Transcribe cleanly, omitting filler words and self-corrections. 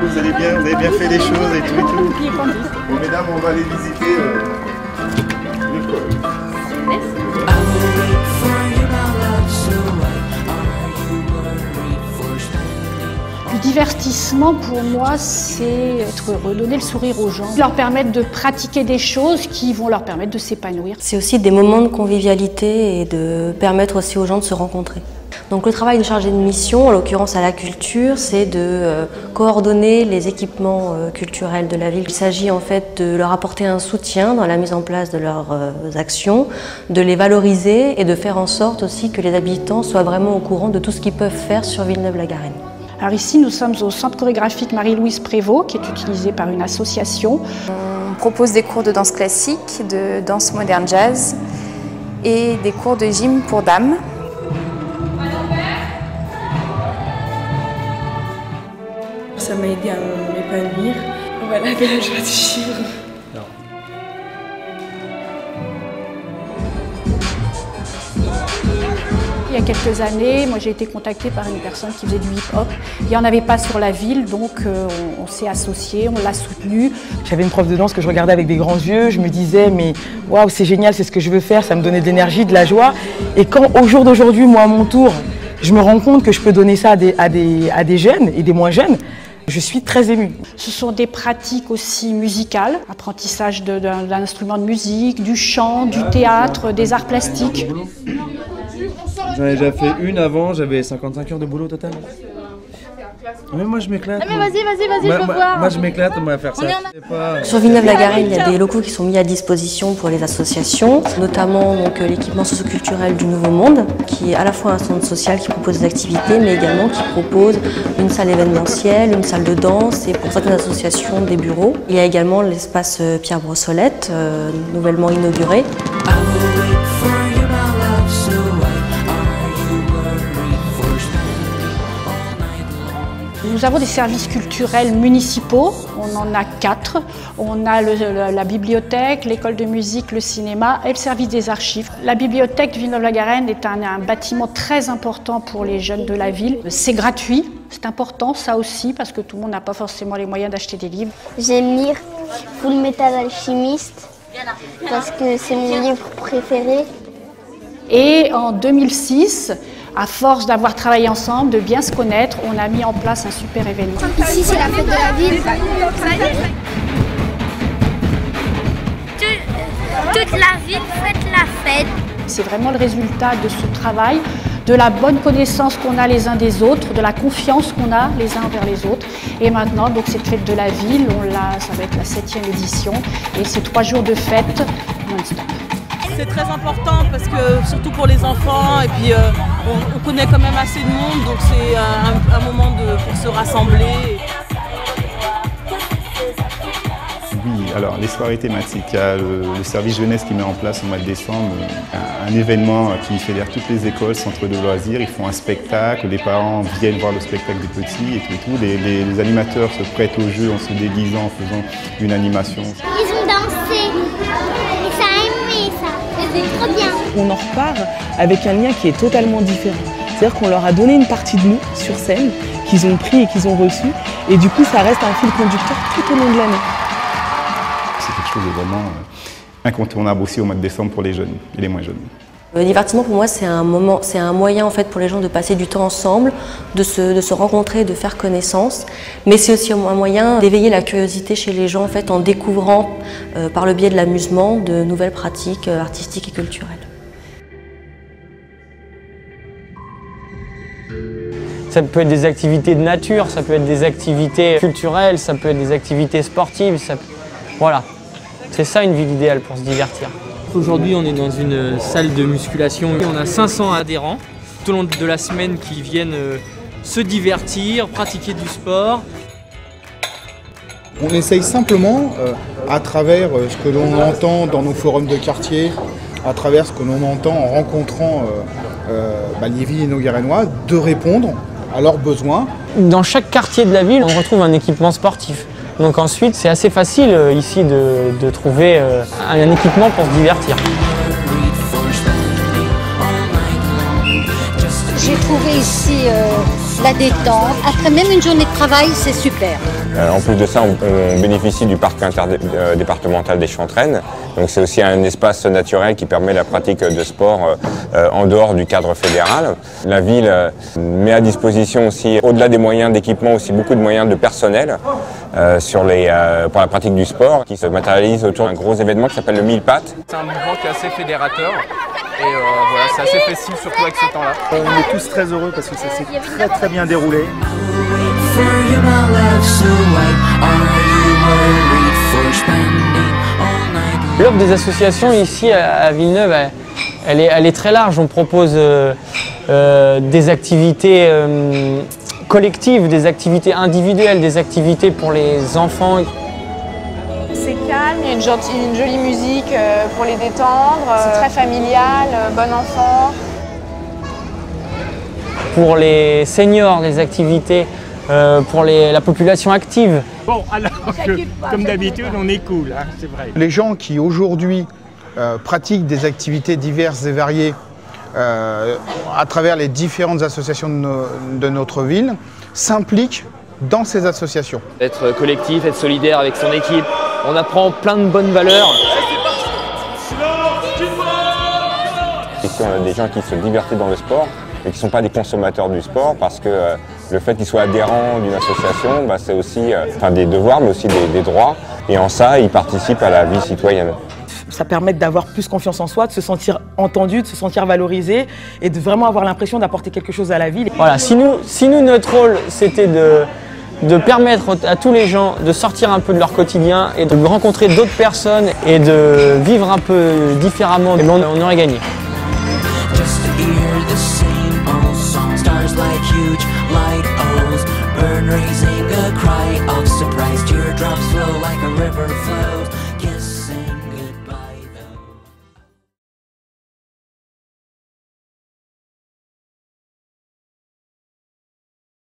vous allez bien? Vous avez bien fait les choses et tout et tout? Bon, mesdames, on va aller visiter l'école. Le divertissement, pour moi, c'est être heureux, donner le sourire aux gens, leur permettre de pratiquer des choses qui vont leur permettre de s'épanouir. C'est aussi des moments de convivialité et de permettre aussi aux gens de se rencontrer. Donc le travail de chargé de mission, en l'occurrence à la culture, c'est de coordonner les équipements culturels de la ville. Il s'agit en fait de leur apporter un soutien dans la mise en place de leurs actions, de les valoriser et de faire en sorte aussi que les habitants soient vraiment au courant de tout ce qu'ils peuvent faire sur Villeneuve-la-Garenne. Alors ici, nous sommes au centre chorégraphique Marie-Louise Prévost, qui est utilisé par une association. On propose des cours de danse classique, de danse moderne jazz et des cours de gym pour dames. Ça m'a aidé à m'épanouir. Voilà, que je veux dire. Il y a quelques années, moi j'ai été contactée par une personne qui faisait du hip-hop. Il n'y en avait pas sur la ville, donc on s'est associés, on l'a soutenu. J'avais une prof de danse que je regardais avec des grands yeux, je me disais mais waouh, c'est génial, c'est ce que je veux faire, ça me donnait de l'énergie, de la joie. Et quand au jour d'aujourd'hui, moi à mon tour, je me rends compte que je peux donner ça à des jeunes et des moins jeunes, je suis très émue. Ce sont des pratiques aussi musicales, apprentissage d'un instrument de musique, du chant, du théâtre, des arts plastiques. J'en ai déjà fait une avant, j'avais 55 heures de boulot au total. Mais moi je m'éclate. Mais vas-y, je veux voir. Moi je m'éclate à faire ça. Sur Villeneuve-la-Garenne, il y a des locaux qui sont mis à disposition pour les associations, notamment l'équipement socioculturel du Nouveau Monde, qui est à la fois un centre social qui propose des activités, mais également qui propose une salle événementielle, une salle de danse et pour certaines associations des bureaux. Il y a également l'espace Pierre Brossolette, nouvellement inauguré. Nous avons des services culturels municipaux, on en a 4. On a la bibliothèque, l'école de musique, le cinéma et le service des archives. La bibliothèque de Villeneuve-la-Garenne est un bâtiment très important pour les jeunes de la ville. C'est gratuit, c'est important ça aussi parce que tout le monde n'a pas forcément les moyens d'acheter des livres. J'aime lire Fullmetal Alchemist parce que c'est mon livre préféré. Et en 2006, à force d'avoir travaillé ensemble, de bien se connaître, on a mis en place un super événement. Ici, c'est la fête de la ville. Toute la ville fête la fête. C'est vraiment le résultat de ce travail, de la bonne connaissance qu'on a les uns des autres, de la confiance qu'on a les uns envers les autres. Et maintenant, donc, cette fête de la ville, ça va être la 7e édition. Et c'est 3 jours de fête non-stop. C'est très important parce que, surtout pour les enfants, et puis on connaît quand même assez de monde, donc c'est un moment pour se rassembler. Oui, alors les soirées thématiques, il y a le service jeunesse qui met en place au mois de décembre un événement qui fédère toutes les écoles, centres de loisirs, ils font un spectacle, les parents viennent voir le spectacle des petits et tout. Les animateurs se prêtent au jeu en se déguisant, en faisant une animation. Ils ont dansé, et ça a aimé ça. C'est trop bien. On en repart avec un lien qui est totalement différent. C'est-à-dire qu'on leur a donné une partie de nous sur scène, qu'ils ont pris et qu'ils ont reçu, et du coup ça reste un fil conducteur tout au long de l'année. C'est quelque chose de vraiment incontournable aussi au mois de décembre pour les jeunes et les moins jeunes. Le divertissement pour moi c'est un moyen en fait pour les gens de passer du temps ensemble, de se rencontrer, de faire connaissance, mais c'est aussi un moyen d'éveiller la curiosité chez les gens en fait en découvrant par le biais de l'amusement de nouvelles pratiques artistiques et culturelles. Ça peut être des activités de nature, ça peut être des activités culturelles, ça peut être des activités sportives, voilà. C'est ça une ville idéale pour se divertir. Aujourd'hui, on est dans une salle de musculation. On a 500 adhérents tout au long de la semaine qui viennent se divertir, pratiquer du sport. On essaye simplement, à travers ce que l'on entend dans nos forums de quartier, à travers ce que l'on entend en rencontrant les Villeneuve-Garennois, de répondre à leurs besoins. Dans chaque quartier de la ville, on retrouve un équipement sportif. Donc ensuite, c'est assez facile ici de trouver un équipement pour se divertir. J'ai trouvé ici la détente. Après même une journée de travail, c'est super. En plus de ça, on bénéficie du parc interdépartemental des Chantraines. Donc c'est aussi un espace naturel qui permet la pratique de sport en dehors du cadre fédéral. La ville met à disposition aussi, au-delà des moyens d'équipement, aussi beaucoup de moyens de personnel pour la pratique du sport, qui se matérialise autour d'un gros événement qui s'appelle le 1000 pattes. C'est un mouvement qui est assez fédérateur et voilà, c'est assez festif, surtout avec ce temps-là. On est tous très heureux parce que ça s'est très très bien déroulé. L'offre des associations ici à Villeneuve, elle est très large. On propose des activités collectives, des activités individuelles, des activités pour les enfants. C'est calme, il y a une jolie musique pour les détendre, c'est très familial, bon enfant. Pour les seniors, des activités pour la population active. Bon, alors comme d'habitude, on est cool, hein, c'est vrai. Les gens qui aujourd'hui pratiquent des activités diverses et variées à travers les différentes associations de notre ville s'impliquent dans ces associations. Être collectif, être solidaire avec son équipe, on apprend plein de bonnes valeurs. Ici, on a des gens qui se divertissent dans le sport, mais qui ne sont pas des consommateurs du sport, parce que le fait qu'ils soient adhérents d'une association, c'est aussi des devoirs, mais aussi des droits. Et en ça, ils participent à la vie citoyenne. Ça permet d'avoir plus confiance en soi, de se sentir entendu, de se sentir valorisé et de vraiment avoir l'impression d'apporter quelque chose à la ville. Voilà, si nous notre rôle, c'était de permettre à tous les gens de sortir un peu de leur quotidien et de rencontrer d'autres personnes et de vivre un peu différemment, on aurait gagné. Raising a cry of surprise, teardrops flow like a river flow.